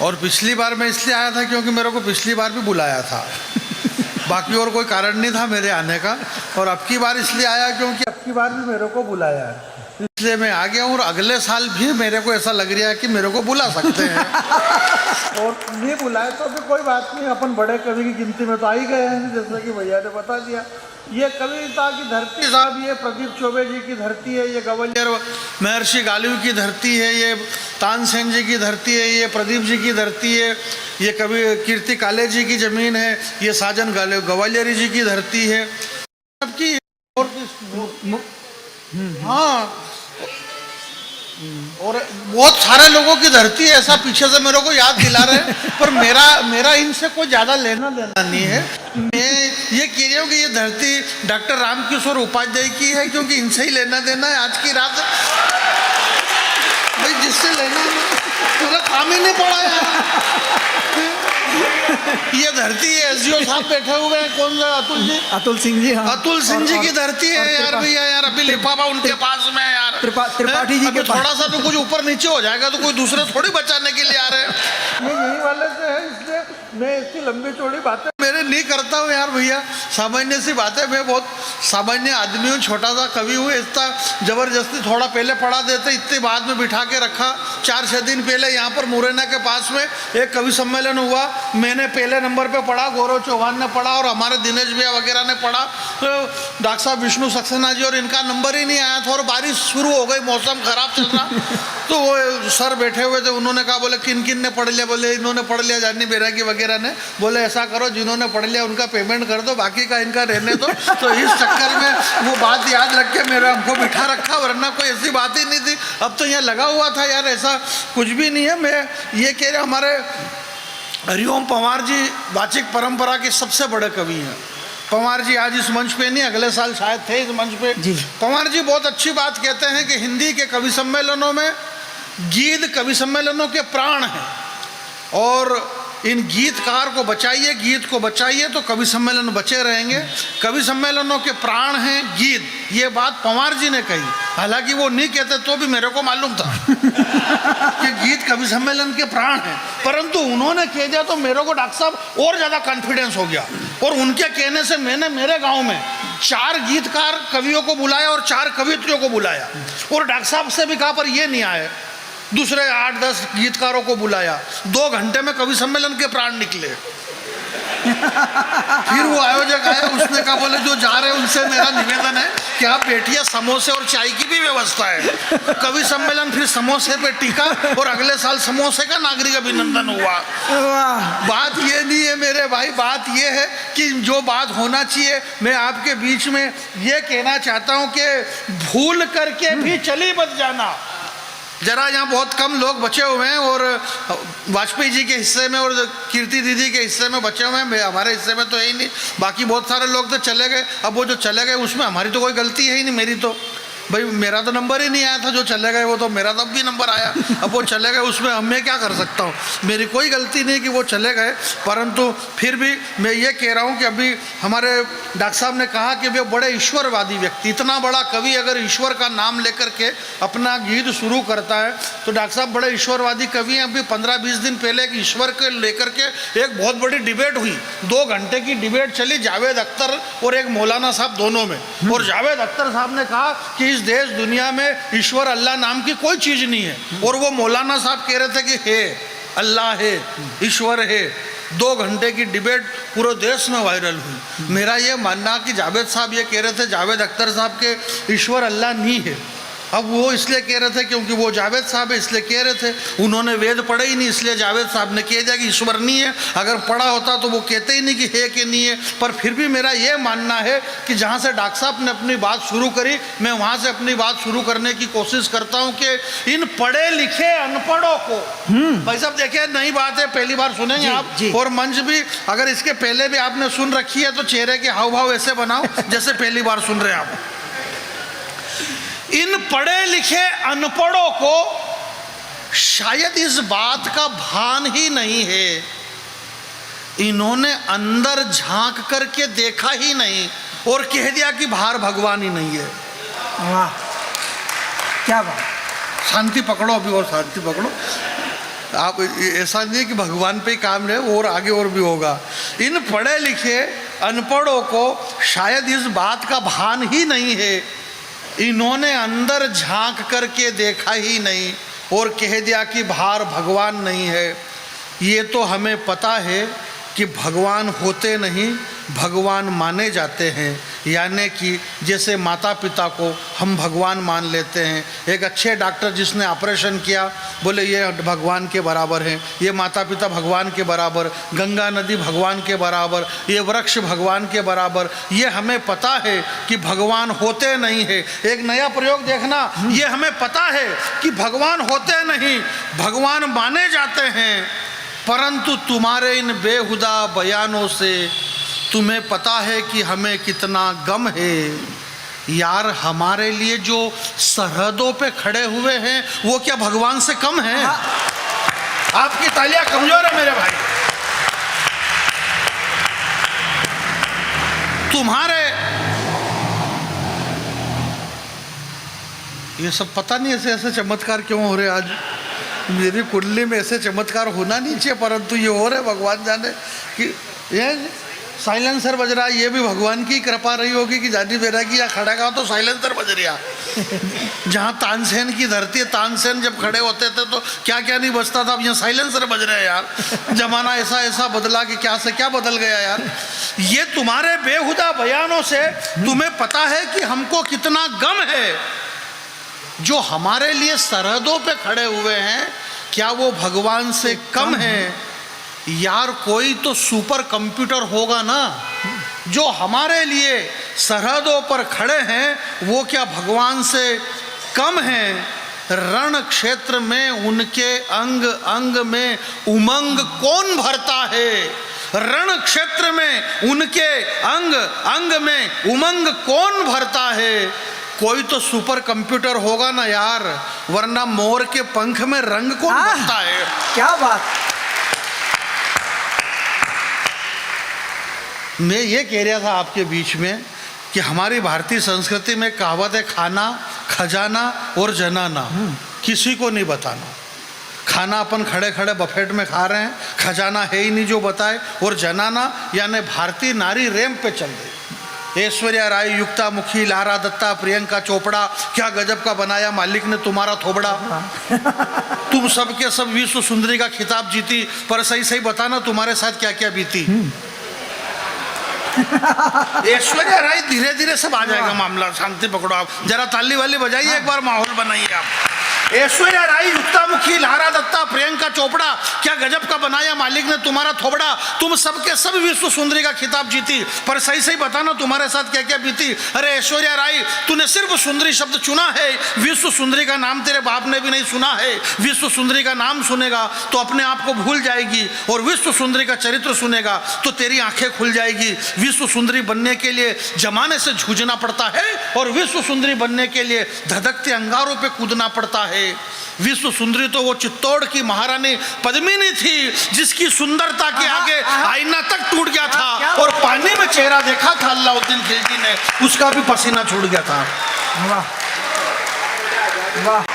और पिछली बार मैं इसलिए आया था क्योंकि मेरे को पिछली बार भी बुलाया था, बाकी और कोई कारण नहीं था मेरे आने का। और अब की बार इसलिए आया क्योंकि अब की बार भी मेरे को बुलाया है, इसलिए मैं आ गया हूँ। और अगले साल भी मेरे को ऐसा लग रहा है कि मेरे को बुला सकते हैं। और नहीं बुलाए तो भी कोई बात नहीं, अपन बड़े कवि की गिनती में तो आ ही गए हैं, जैसा कि भैया ने बता दिया। ये कविता की धरती साहब, ये प्रदीप चौबे जी की धरती है, ये ग्वालियर महर्षि गालिव की धरती है, ये तानसेन जी की धरती है, ये प्रदीप जी की धरती है, ये कवि कीर्ति काले जी की ज़मीन है, ये साजन ग्वालियरी जी की धरती है सबकी। और हाँ, और बहुत सारे लोगों की धरती है, ऐसा पीछे से मेरे को याद दिला रहे हैं, पर मेरा इनसे कोई ज़्यादा लेना देना नहीं है। मैं ये कह रही हूँ कि ये धरती डॉक्टर रामकिशोर उपाध्याय की है, क्योंकि इनसे ही लेना देना है आज की रात। भाई जिससे लेना पूरा काम ही नहीं पड़ा यार। ये धरती है, एसडीओ साहब बैठे हुए हैं, कौन सा अतुल जी, अतुल सिंह जी, हाँ, अतुल सिंह जी की धरती है यार। भैया यार अभी लिफाफा उनके पास में है यार, त्रिपाठी जी के पास। थोड़ा सा तो कुछ ऊपर नीचे हो जाएगा तो कोई दूसरे थोड़ी बचाने के लिए आ रहे हैं। ये यही वाले से है, इसलिए मैं इतनी लंबी चौड़ी बातें मेरे नहीं करता हूँ यार। भैया सामान्य सी बातें, मैं बहुत सामान्य आदमी हूँ, छोटा सा कवि हूँ। इतना जबरदस्ती थोड़ा पहले पढ़ा देते, इतने बाद में बिठा के रखा। 4-6 दिन पहले यहाँ पर मुरैना के पास में एक कवि सम्मेलन हुआ, मैंने पहले नंबर पे पढ़ा, गौरव चौहान ने पढ़ा और हमारे दिनेश भैया वगैरह ने पढ़ा। तो डॉक्टर साहब विष्णु सक्सेना जी, और इनका नंबर ही नहीं आया था और बारिश शुरू हो गई, मौसम खराब चल रहा। तो वो सर बैठे हुए थे, उन्होंने कहा, बोले किन किन ने पढ़ लिया? बोले इन्होंने पढ़ लिया, जानी बैरागी वगैरह ने। बोले ऐसा करो, जिन्होंने पढ़ लिया उनका पेमेंट कर दो, बाकी का इनका रहने दो। तो इस चक्कर में वो बात याद रख के मेरा हमको बिठा रखा, वरना कोई ऐसी बात ही नहीं थी। अब तो यहाँ लगा हुआ था यार, ऐसा कुछ भी नहीं है। मैं ये कह रहा, हमारे हरिओम पंवार जी वाचिक परंपरा के सबसे बड़े कवि हैं। पंवार जी आज इस मंच पे नहीं, अगले साल शायद थे इस मंच पे। पंवार जी बहुत अच्छी बात कहते हैं कि हिंदी के कवि सम्मेलनों में गीत कवि सम्मेलनों के प्राण हैं, और इन गीतकार को बचाइए, गीत को बचाइए तो कवि सम्मेलन बचे रहेंगे। कवि सम्मेलनों के प्राण हैं गीत, ये बात पंवार जी ने कही। हालांकि वो नहीं कहते तो भी मेरे को मालूम था कि गीत कवि सम्मेलन के प्राण हैं, परंतु उन्होंने कह दिया तो मेरे को डॉक्टर साहब और ज़्यादा कॉन्फिडेंस हो गया। और उनके कहने से मैंने मेरे गाँव में 4 गीतकार कवियों को बुलाया और 4 कवित्रियों को बुलाया, और डॉक्टर साहब से भी कहा पर ये नहीं आए, दूसरे 8-10 गीतकारों को बुलाया। 2 घंटे में कवि सम्मेलन के प्राण निकले। फिर वो आयोजक आया, उसने कहा, बोले जो जा रहे हैं उनसे मेरा निवेदन है कि आप बैठिए, समोसे और चाय की भी व्यवस्था है। कवि सम्मेलन फिर समोसे पे टिका और अगले साल समोसे का नागरिक अभिनंदन हुआ। बात ये नहीं है मेरे भाई, बात ये है कि जो बात होना चाहिए, मैं आपके बीच में ये कहना चाहता हूँ कि भूल करके भी चली मत जाना। जरा यहाँ बहुत कम लोग बचे हुए हैं, और वाजपेयी जी के हिस्से में और कीर्ति दीदी के हिस्से में बचे हुए हैं, हमारे हिस्से में तो है ही नहीं। बाकी बहुत सारे लोग तो चले गए। अब वो जो चले गए उसमें हमारी तो कोई गलती है ही नहीं, मेरी तो भाई मेरा तो नंबर ही नहीं आया था। जो चले गए वो तो मेरा तब भी नंबर आया, अब वो चले गए उसमें अब मैं क्या कर सकता हूँ, मेरी कोई गलती नहीं कि वो चले गए। परंतु फिर भी मैं ये कह रहा हूँ कि अभी हमारे डॉक्टर साहब ने कहा कि वे बड़े ईश्वरवादी व्यक्ति, इतना बड़ा कवि अगर ईश्वर का नाम लेकर के अपना गीत शुरू करता है तो डॉक्टर साहब बड़े ईश्वरवादी कवि हैं। अभी 15-20 दिन पहले एक ईश्वर के लेकर के एक बहुत बड़ी डिबेट हुई, 2 घंटे की डिबेट चली, जावेद अख्तर और एक मौलाना साहब दोनों में। और जावेद अख्तर साहब ने कहा कि इस देश दुनिया में ईश्वर अल्लाह नाम की कोई चीज नहीं है, और वो मौलाना साहब कह रहे थे कि है, अल्लाह है, ईश्वर है। 2 घंटे की डिबेट पूरे देश में वायरल हुई। मेरा ये मानना कि जावेद साहब ये कह रहे थे, जावेद अख्तर साहब के ईश्वर अल्लाह नहीं है। अब वो इसलिए कह रहे थे क्योंकि वो जावेद साहब है इसलिए कह रहे थे, उन्होंने वेद पढ़े ही नहीं, इसलिए जावेद साहब ने कह दिया कि ईश्वर नहीं है। अगर पढ़ा होता तो वो कहते ही नहीं कि है कि नहीं है। पर फिर भी मेरा ये मानना है कि जहाँ से डॉक्टर साहब ने अपनी बात शुरू करी, मैं वहाँ से अपनी बात शुरू करने की कोशिश करता हूँ कि इन पढ़े लिखे अनपढ़ों को, भाई साहब देखिए नई बात है, पहली बार सुनेंगे आप, और मंच भी अगर इसके पहले भी आपने सुन रखी है तो चेहरे के हाव भाव ऐसे बनाओ जैसे पहली बार सुन रहे हैं आप। इन पढ़े लिखे अनपढ़ों को शायद इस बात का भान ही नहीं है, इन्होंने अंदर झांक करके देखा ही नहीं और कह दिया कि बाहर भगवान ही नहीं है। वाह क्या बात। शांति पकड़ो अभी, और शांति पकड़ो। आप ऐसा नहीं है कि भगवान पे ही काम रहे, और आगे और भी होगा। इन पढ़े लिखे अनपढ़ों को शायद इस बात का भान ही नहीं है, इन्होंने अंदर झांक करके देखा ही नहीं और कह दिया कि बाहर भगवान नहीं है। ये तो हमें पता है कि भगवान होते नहीं, भगवान माने जाते हैं। यानी कि जैसे माता पिता को हम भगवान मान लेते हैं। एक अच्छे डॉक्टर जिसने ऑपरेशन किया बोले ये भगवान के बराबर है, ये माता पिता भगवान के बराबर, गंगा नदी भगवान के बराबर, ये वृक्ष भगवान के बराबर। ये हमें पता है कि भगवान होते नहीं है। एक नया प्रयोग देखना, ये हमें पता है कि भगवान होते नहीं, भगवान माने जाते हैं, परंतु तुम्हारे इन बेहुदा बयानों से तुम्हें पता है कि हमें कितना गम है। यार हमारे लिए जो सरहदों पे खड़े हुए हैं वो क्या भगवान से कम है? आपकी तालियां कमजोर है मेरे भाई। तुम्हारे ये सब पता नहीं ऐसे ऐसे चमत्कार क्यों हो रहे आज। मेरी कुंडली में ऐसे चमत्कार होना नहीं चाहिए, परंतु ये हो रहे, भगवान जाने कि ये साइलेंसर बज रहा है। ये भी भगवान की कृपा रही होगी कि जानी बेरा की या खड़ा का तो साइलेंसर बज रहा। जहाँ तानसेन की धरती है, तानसेन जब खड़े होते थे तो क्या क्या नहीं बजता था, अब यहाँ साइलेंसर बज रहे हैं यार। जमाना ऐसा ऐसा बदला कि क्या से क्या बदल गया यार। ये तुम्हारे बेहुदा बयानों से तुम्हें पता है कि हमको कितना गम है। जो हमारे लिए सरहदों पे खड़े हुए हैं क्या वो भगवान से कम है? यार कोई तो सुपर कंप्यूटर होगा ना जो हमारे लिए सरहदों पर खड़े हैं, वो क्या भगवान से कम है? रण क्षेत्र में उनके अंग अंग में उमंग कौन भरता है? रण क्षेत्र में उनके अंग अंग में उमंग कौन भरता है? कोई तो सुपर कंप्यूटर होगा ना यार, वरना मोर के पंख में रंग कौन भरता है? क्या बात। मैं ये कह रहा था आपके बीच में कि हमारी भारतीय संस्कृति में कहावत है, खाना खजाना और जनाना किसी को नहीं बताना। खाना अपन खड़े खड़े बफेट में खा रहे हैं, खजाना है ही नहीं जो बताए, और जनाना यानी भारतीय नारी रैंप पे चल रही। ऐश्वर्या राय, युक्ता मुखी, लारा दत्ता, प्रियंका चोपड़ा, क्या गजब का बनाया मालिक ने तुम्हारा थोबड़ा। तुम सब के सब विश्व सुंदरी का खिताब जीती, पर सही सही बताना तुम्हारे साथ क्या क्या बीती। ऐश्वर्या राय धीरे धीरे सब आ जाएगा मामला, शांति पकड़ो आप। जरा ताली वाली बजाइए, एक बार माहौल बनाइए आप। ऐश्वर्या राय, युक्ता मुखी, लारा दत्ता, प्रियंका चोपड़ा, क्या गजब का बनाया मालिक ने तुम्हारा थोबड़ा। तुम सबके सब विश्व सुंदरी का खिताब जीती, पर सही सही बताना तुम्हारे साथ क्या क्या बीती। अरे ऐश्वर्या राय, तूने सिर्फ सुंदरी शब्द चुना है, विश्व सुंदरी का नाम तेरे बाप ने भी नहीं सुना है। विश्व सुंदरी का नाम सुनेगा तो अपने आप को भूल जाएगी, और विश्व सुंदरी का चरित्र सुनेगा तो तेरी आंखें खुल जाएगी। विश्व सुंदरी बनने के लिए जमाने से जूझना पड़ता है, और विश्व सुंदरी बनने के लिए धधकते अंगारों पे कूदना पड़ता है। विश्व सुंदरी तो वो चित्तौड़ की महारानी पद्मिनी थी, जिसकी सुंदरता के आगे आईना तक टूट गया था, और पानी में चेहरा देखा था अलाउद्दीन खिलजी ने, उसका भी पसीना छूट गया था। वाह वाह।